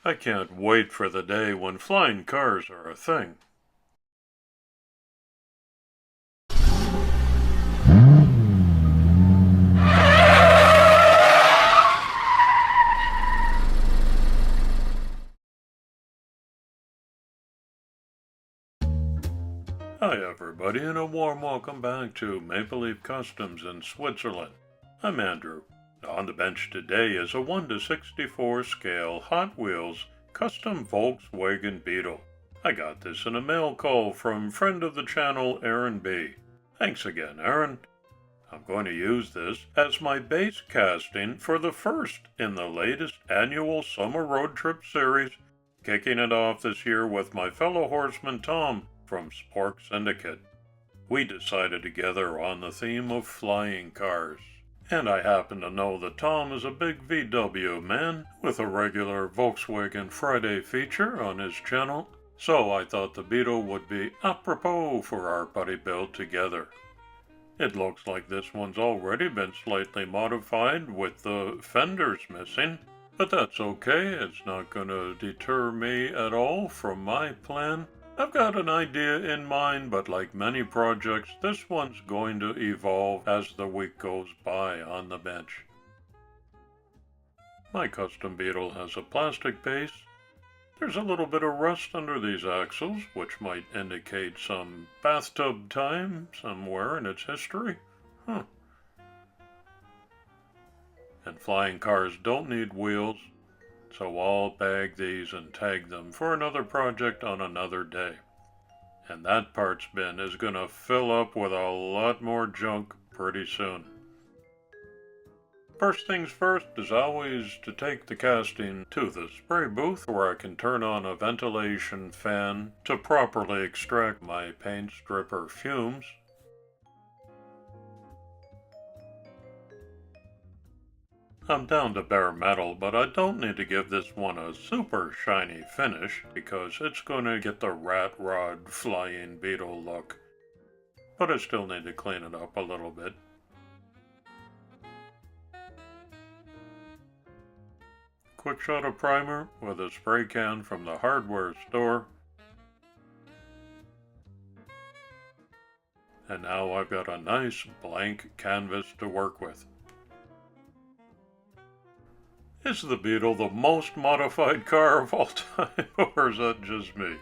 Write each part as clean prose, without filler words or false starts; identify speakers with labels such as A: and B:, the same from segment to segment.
A: I can't wait for the day when flying cars are a thing. Hi everybody, and a warm welcome back to MapleLeaf Customs in Switzerland. I'm Andrew. On the bench today is a 1:64 scale Hot Wheels custom Volkswagen Beetle. I got this in a mail call from friend of the channel Aaron B. Thanks again, Aaron. I'm going to use this as my base casting for the first in the latest annual summer road trip series, kicking it off this year with my fellow horseman Tom from Spork Syndicate. We decided together on the theme of flying cars. And I happen to know that Tom is a big VW man with a regular Volkswagen Friday feature on his channel, so I thought the Beetle would be apropos for our buddy build together. It looks like this one's already been slightly modified with the fenders missing, but that's okay, it's not going to deter me at all from my plan. I've got an idea in mind, but like many projects, this one's going to evolve as the week goes by on the bench. My custom Beetle has a plastic base. There's a little bit of rust under these axles, which might indicate some bathtub time somewhere in its history. And flying cars don't need wheels, so I'll bag these and tag them for another project on another day. And that parts bin is gonna fill up with a lot more junk pretty soon. First things first is always to take the casting to the spray booth where I can turn on a ventilation fan to properly extract my paint stripper fumes. I'm down to bare metal, but I don't need to give this one a super shiny finish because it's going to get the rat rod flying Beetle look. But I still need to clean it up a little bit. Quick shot of primer with a spray can from the hardware store. And now I've got a nice blank canvas to work with. Is the Beetle the most modified car of all time, or is that just me?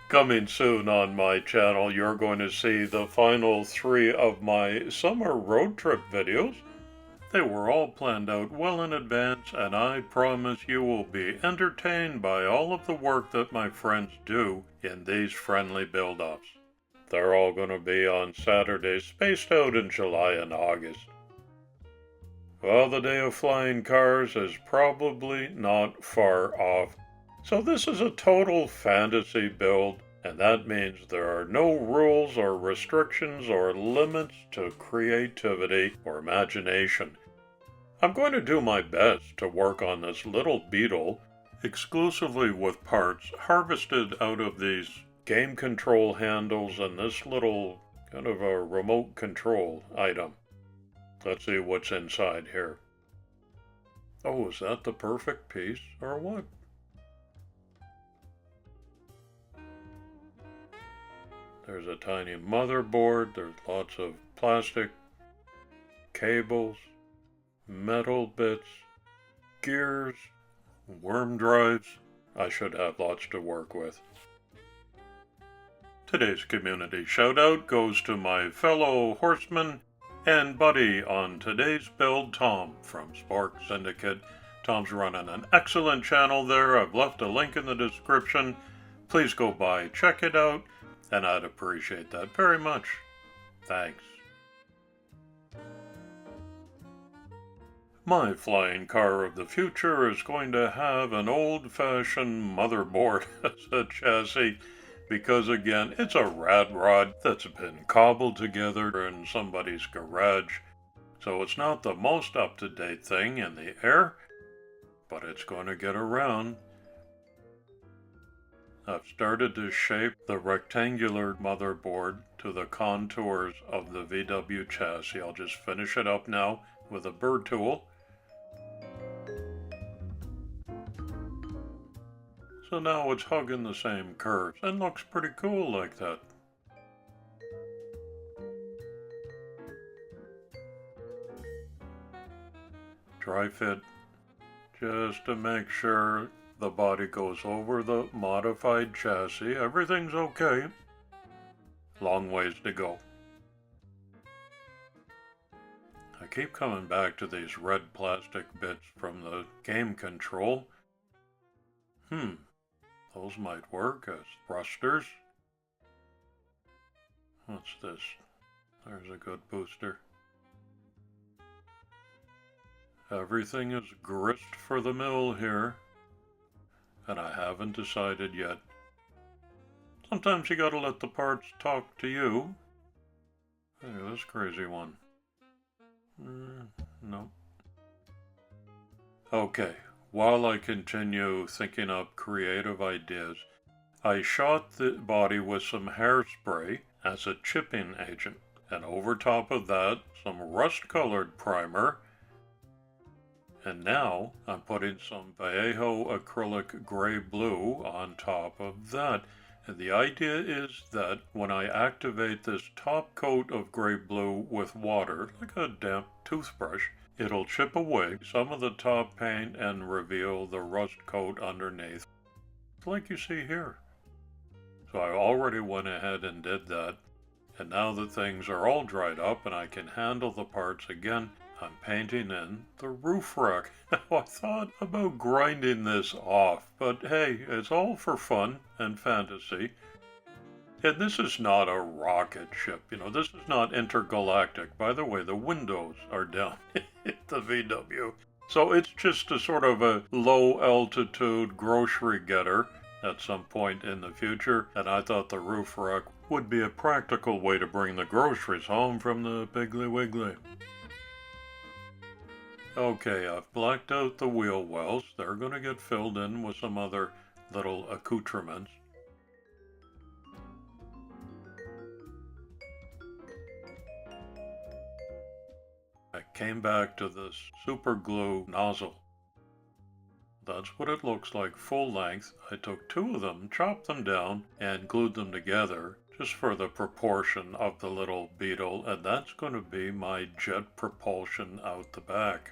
A: Coming soon on my channel, you're going to see the final 3 of my summer road trip videos. They were all planned out well in advance, and I promise you will be entertained by all of the work that my friends do in these friendly build-offs. They're all going to be on Saturdays, spaced out in July and August. Well, the day of flying cars is probably not far off. So this is a total fantasy build, and that means there are no rules or restrictions or limits to creativity or imagination. I'm going to do my best to work on this little Beetle exclusively with parts harvested out of these game control handles and this little kind of a remote control item. Let's see what's inside here. Oh, is that the perfect piece, or what? There's a tiny motherboard, there's lots of plastic, cables, metal bits, gears, worm drives. I should have lots to work with. Today's community shoutout goes to my fellow horseman and buddy on today's build, Tom from Spork Syndicate. Tom's running an excellent channel there. I've left a link in the description. Please go by, check it out, and I'd appreciate that very much. Thanks. My flying car of the future is going to have an old-fashioned motherboard as a chassis, because again, it's a rad rod that's been cobbled together in somebody's garage, so it's not the most up-to-date thing in the air, but it's going to get around. I've started to shape the rectangular motherboard to the contours of the VW chassis. I'll just finish it up now with a burr tool. So now it's hugging the same curves and looks pretty cool like that. Dry fit just to make sure the body goes over the modified chassis. Everything's okay. Long ways to go. I keep coming back to these red plastic bits from the game control. Those might work as thrusters. What's this? There's a good booster. Everything is grist for the mill here, and I haven't decided yet. Sometimes you gotta let the parts talk to you. Look at this crazy one. No. Okay, while I continue thinking up creative ideas, I shot the body with some hairspray as a chipping agent, and over top of that, some rust-colored primer. And now I'm putting some Vallejo acrylic gray-blue on top of that. And the idea is that when I activate this top coat of gray-blue with water, like a damp toothbrush, it'll chip away some of the top paint and reveal the rust coat underneath, like you see here. So I already went ahead and did that. And now that things are all dried up and I can handle the parts again, I'm painting in the roof rack. Now I thought about grinding this off, but hey, it's all for fun and fantasy. And this is not a rocket ship, this is not intergalactic. By the way, the windows are down at the VW. So it's just a sort of a low altitude grocery getter at some point in the future, and I thought the roof rack would be a practical way to bring the groceries home from the Piggly Wiggly. Okay, I've blacked out the wheel wells. They're going to get filled in with some other little accoutrements. I came back to this super glue nozzle. That's what it looks like full length. I took two of them, chopped them down, and glued them together just for the proportion of the little Beetle, and that's going to be my jet propulsion out the back.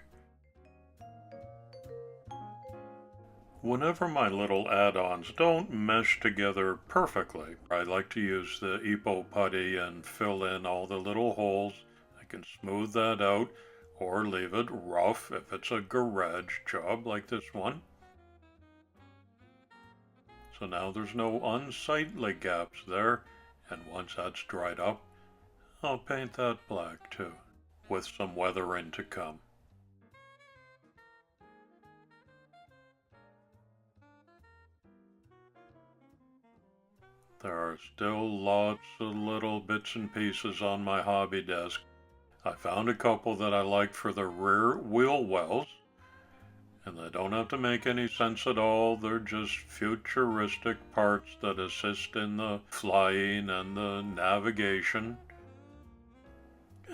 A: Whenever my little add-ons don't mesh together perfectly, I like to use the Epo putty and fill in all the little holes. I can smooth that out or leave it rough if it's a garage job like this one. So now there's no unsightly gaps there, and once that's dried up, I'll paint that black too, with some weathering to come. There are still lots of little bits and pieces on my hobby desk. I found a couple that I liked for the rear wheel wells, and they don't have to make any sense at all. They're just futuristic parts that assist in the flying and the navigation,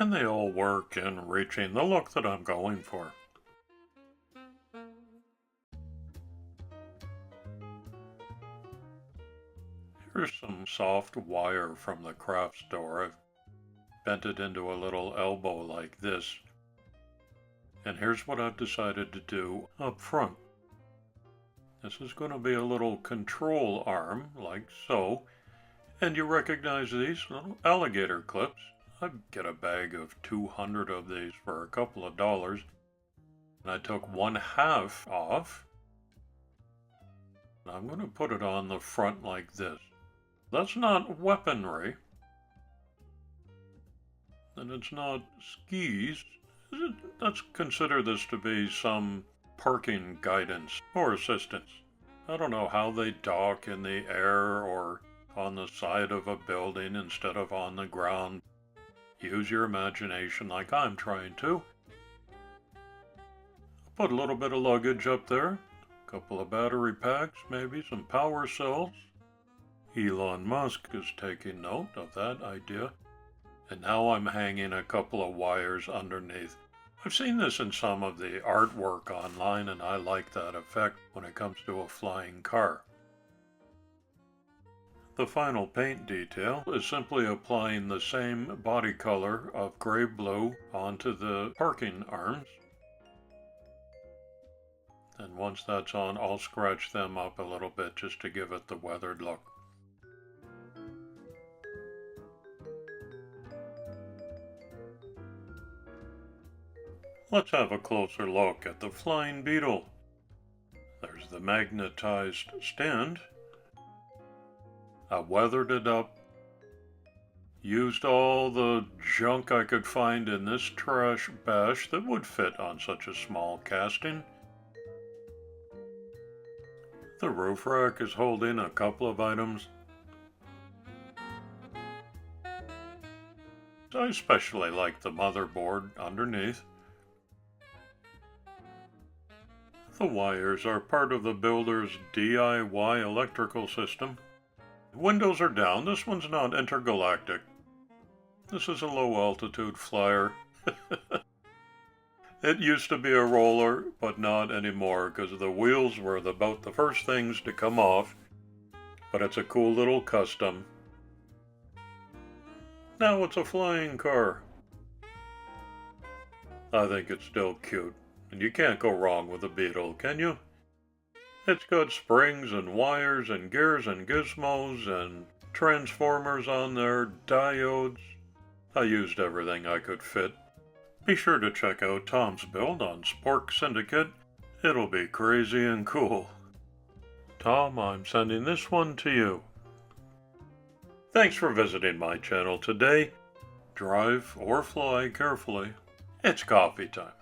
A: and they all work in reaching the look that I'm going for. Here's some soft wire from the craft store. I've bent it into a little elbow like this. And here's what I've decided to do up front. This is going to be a little control arm, like so. And you recognize these little alligator clips. I'd get a bag of 200 of these for a couple of dollars. And I took 1/2 off. And I'm going to put it on the front like this. That's not weaponry. And it's not skis. Let's consider this to be some parking guidance or assistance. I don't know how they dock in the air or on the side of a building instead of on the ground. Use your imagination like I'm trying to. Put a little bit of luggage up there. A couple of battery packs, maybe some power cells. Elon Musk is taking note of that idea. And now I'm hanging a couple of wires underneath. I've seen this in some of the artwork online, and I like that effect when it comes to a flying car. The final paint detail is simply applying the same body color of gray blue onto the parking arms. And once that's on, I'll scratch them up a little bit just to give it the weathered look. Let's have a closer look at the flying Beetle. There's the magnetized stand. I weathered it up, used all the junk I could find in this trash bash that would fit on such a small casting. The roof rack is holding a couple of items. I especially like the motherboard underneath. The wires are part of the builder's DIY electrical system. Windows are down. This one's not intergalactic. This is a low-altitude flyer. It used to be a roller, but not anymore because the wheels were about the first things to come off. But it's a cool little custom. Now it's a flying car. I think it's still cute. And you can't go wrong with a Beetle, can you? It's got springs and wires and gears and gizmos and transformers on there, diodes. I used everything I could fit. Be sure to check out Tom's build on Spork Syndicate. It'll be crazy and cool. Tom, I'm sending this one to you. Thanks for visiting my channel today. Drive or fly carefully. It's coffee time.